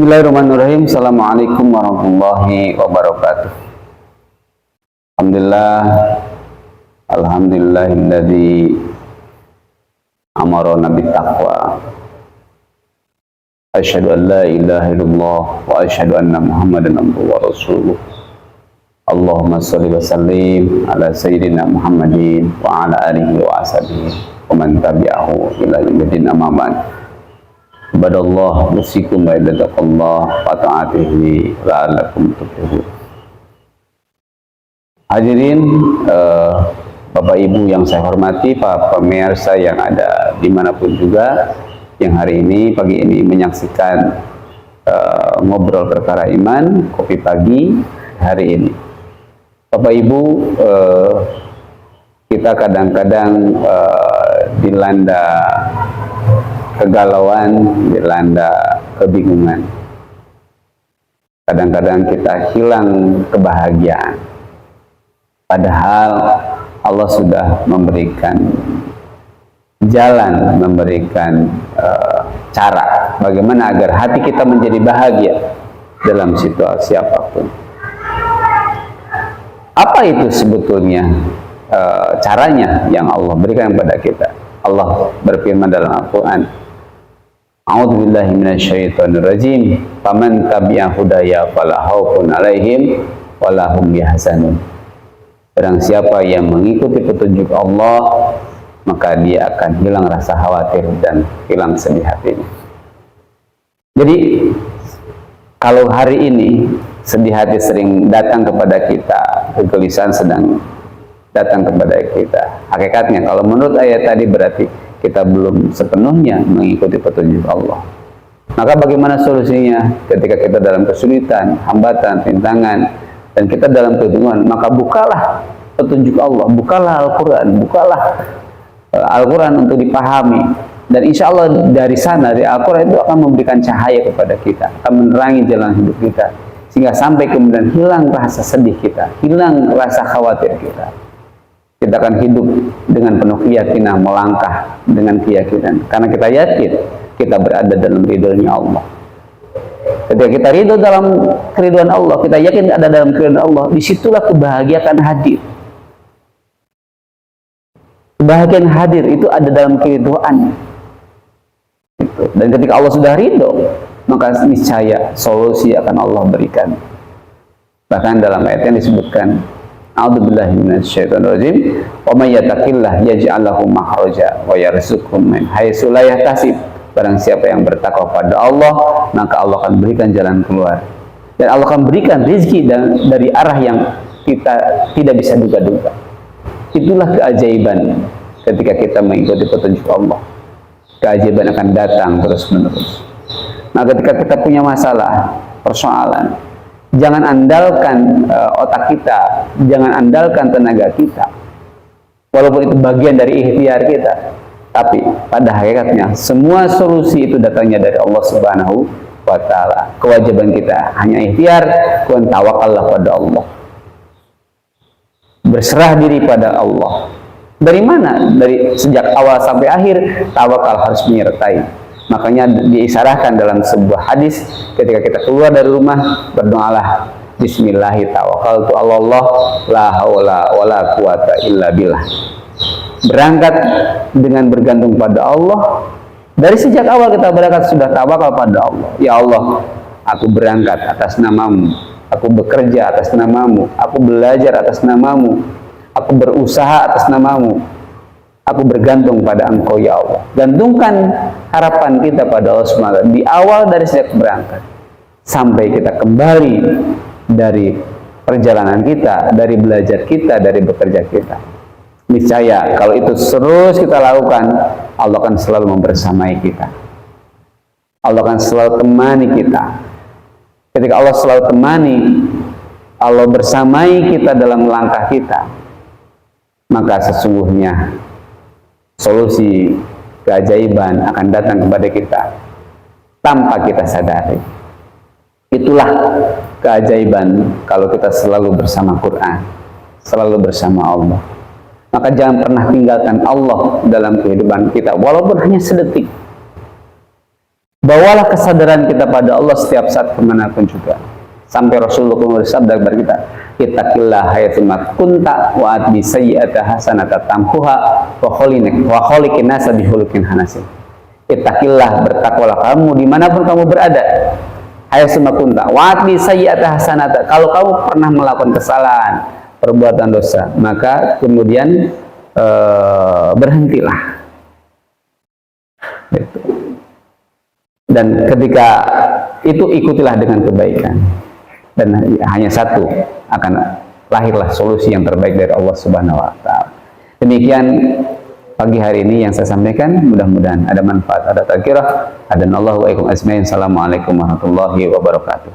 Bismillahirrahmanirrahim. Assalamualaikum warahmatullahi wabarakatuh. Alhamdulillahilladzi amarana bittaqwa. Asyhadu an la ilaha illallah wa asyhadu anna Muhammadan abduhu wa rasuluh. Allahumma shalli wa sallim ala sayyidina Muhammadin wa ala alihi wa ashabihi wa man tabi'ahu ila yaumil amma ba'd. Ibadallah, usikum wa ibadakallah wa ta'atihi la'alakum tuflihun. Hadirin Bapak Ibu yang saya hormati, para pemirsa yang ada dimanapun juga yang hari ini, pagi ini menyaksikan ngobrol perkara iman, kopi pagi hari ini. Bapak Ibu, kita kadang-kadang dilanda kegalauan, dilanda kebingungan. Kadang-kadang kita hilang kebahagiaan. Padahal Allah sudah memberikan jalan, memberikan cara bagaimana agar hati kita menjadi bahagia dalam situasi apapun. Apa itu sebetulnya caranya yang Allah berikan kepada kita? Allah berfirman dalam Al-Quran, A'udzubillahi minasyaitonirrajim. Faman tabi'a hudaya fala khaufun 'alaihim wala hum yahzanun. Barang siapa yang mengikuti petunjuk Allah, maka dia akan hilang rasa khawatir dan hilang sedih hatinya. Jadi, kalau hari ini sedih hati sering datang kepada kita, kegelisahan sedang datang kepada kita. Hakikatnya, kalau menurut ayat tadi berarti kita belum sepenuhnya mengikuti petunjuk Allah. Maka bagaimana solusinya? Ketika kita dalam kesulitan, hambatan, rintangan, dan kita dalam kebingungan, maka bukalah petunjuk Allah, bukalah Al-Quran, bukalah Al-Quran untuk dipahami. Dan insya Allah dari sana, dari Al-Quran itu akan memberikan cahaya kepada kita, akan menerangi jalan hidup kita, sehingga sampai kemudian hilang rasa sedih kita, hilang rasa khawatir kita. Kita akan hidup dengan penuh keyakinan, melangkah dengan keyakinan. Karena kita yakin kita berada dalam ridhonya Allah. Ketika kita ridho dalam keridhaan Allah, kita yakin ada dalam keridhaan Allah, disitulah kebahagiaan hadir. Kebahagiaan hadir itu ada dalam keridhaan. Dan ketika Allah sudah ridho, maka niscaya solusi akan Allah berikan. Bahkan dalam ayat yang disebutkan, A'udzubillahi minasyaitonirrajim, wa may yattaqillah yaj'al lahu makhraja wa yarzuqhu min haitsu la yahtasib. Barang siapa yang bertakwa pada Allah, maka Allah akan berikan jalan keluar. Dan Allah akan berikan rezeki dari arah yang kita tidak bisa duga-duga. Itulah keajaiban ketika kita mengikuti petunjuk Allah. Keajaiban akan datang terus-menerus. Nah, ketika kita punya masalah, persoalan, jangan andalkan otak kita, jangan andalkan tenaga kita. Walaupun itu bagian dari ikhtiar kita, tapi pada hakikatnya semua solusi itu datangnya dari Allah Subhanahu wa Ta'ala. Kewajiban kita hanya ikhtiar, dan tawakallah pada Allah. Berserah diri pada Allah. Dari mana? Dari sejak awal sampai akhir, tawakal harus menyertai. Makanya diisyaratkan dalam sebuah hadis, ketika kita keluar dari rumah, berdoalah Bismillahi tawakkaltu 'ala Allah la haula wala quwata illa billah. Berangkat dengan bergantung pada Allah. Dari sejak awal kita berangkat sudah tawakal pada Allah. Ya Allah, aku berangkat atas namamu, aku bekerja atas namamu, aku belajar atas namamu, aku berusaha atas namamu. Aku bergantung pada Engkau ya Allah. Gantungkan harapan kita pada Allah SWT di awal dari sejak berangkat sampai kita kembali dari perjalanan kita, dari belajar kita, dari bekerja kita. Niscaya kalau itu terus kita lakukan, Allah akan selalu membersamai kita. Allah akan selalu temani kita. Ketika Allah selalu temani, Allah bersamai kita dalam langkah kita, maka sesungguhnya solusi keajaiban akan datang kepada kita tanpa kita sadari. Itulah keajaiban kalau kita selalu bersama Quran, selalu bersama Allah. Maka jangan pernah tinggalkan Allah dalam kehidupan kita, walaupun hanya sedetik. Bawalah kesadaran kita pada Allah setiap saat kemanapun juga. Sampai Rasulullah bersabda kepada kita, ittaqillah haitsuma kunta wa atbi sayyi'ata hasanata tamhuha wa khaliqin nasa bihulukin hanasin. Ittaqillah, bertakwalah kamu dimanapun kamu berada. Haitsuma kunta wa atbi sayyi'ata hasanata, kalau kamu pernah melakukan kesalahan, perbuatan dosa, maka kemudian berhentilah. Gitu. Dan ketika itu ikutilah dengan kebaikan, dan hanya satu akan lahirlah solusi yang terbaik dari Allah Subhanahu wa taala. Demikian pagi hari ini yang saya sampaikan, mudah-mudahan ada manfaat, ada tazkirah. Adanallahu wa ikum ajmain. Assalamualaikum warahmatullahi wabarakatuh.